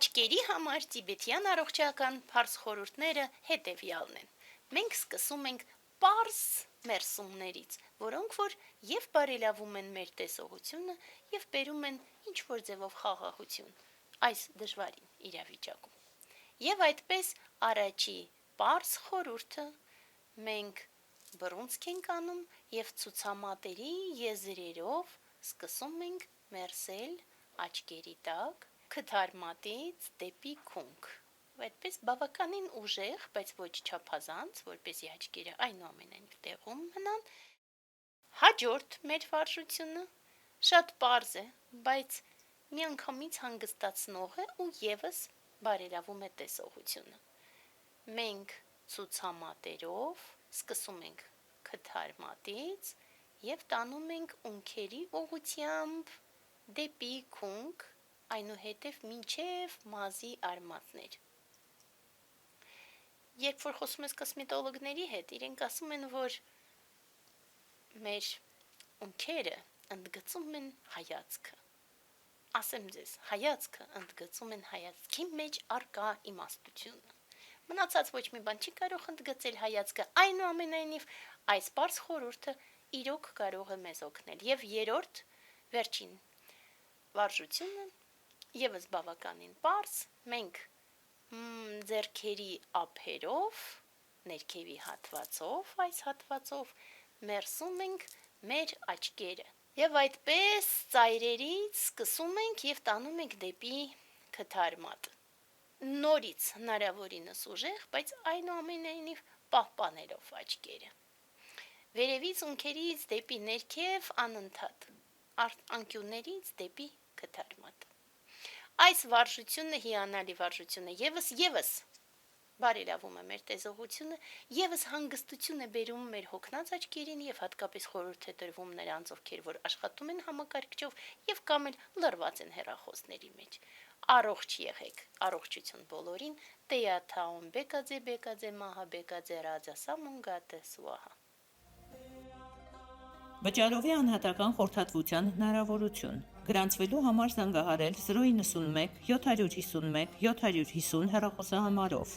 Աչկերի համար տիբետյան առողջական բարձ խորհուրդները հետևյալն են։ Մենք սկսում ենք պարզ մերսումներից, որոնք որ եւ բարելավում են մեր տեսողությունը եւ բերում են ինչ-որ ձևով խաղաղություն այս դժվարին իրավիճակում։ Եվ այդպես առաջի պարզ խորհուրդը մենք բռունցք ենք անում եւ ցուցամատերի եզրերով սկսում ենք մերսել աչկերի տակ քթարմատից դեպի քունք։ Այդպես բավականին ուժեղ, բայց ոչ չափազանց, որպեսզի աչքերը այնուամենայնիվ տեղում մնան։ Հաջորդ մեր վարժությունը շատ պարզ է, բայց միանգամից հանգստացնող է ու եւս բարելավում է տեսողությունը։ Մենք ցուցամատերով սկսում ենք քթարմատից եւ տանում ենք ունքերի ուղղությամբ դեպի քունք, այնուհետև մինչև մազի արմատներ։ Երբ որ խոսում ես կոսմետոլոգների հետ, իրենք ասում են, որ մեր ունքերը ընդգծում են հայացքը։ Ասեմ ձեզ, հայացքը ընդգծում են հայացքի մեջ արկա իմաստությունը։ Մնացած ոչ մի բան չի կարող ընդգծել հայացքը, այնուամենայնիվ այս պարզ խորհուրդը իրոք կարող է մեզ օգնել։ Եվ երրորդ, վերջին վարժությունը եւս բավականին պարզ, մենք ձեռքերի ափերով, ներքևի հատվածով, այս հատվածով մերսում ենք մեր աչքերը։ Եվ այդպես ծայրերից սկսում ենք եւ տանում ենք դեպի քթարմատ։ Նորից հնարավորինս ուժեղ, բայց այնուամենայնիվ պահպանելով աչքերը։ Վերևից ունքերից դեպի ներքև անընդհատ, անկյուններից դեպի քթարմատ։ Այս վարժությունը հիանալի վարժություն է, եւս բարելավում է մեր տեսողությունը, եւս հանգստություն է բերում մեր հոգնած աչքերին եւ հատկապես խորհուրդ է տրվում նրանց, ովքեր որ աշխատում են համակարգչով եւ կամ էլ լռված են հեռախոսների մեջ։ Առողջ եղեք, առողջություն բոլորին, Տեաթաուն Բեկաձե Մահա Բեկաձե Ռաձասամունգատե Սուահա։ Վճարովի անհատական խորհրդատվության հնարավորություն։ Գրանցվելու համար զանգահարել 091 751 750 հեռախոսահամարով։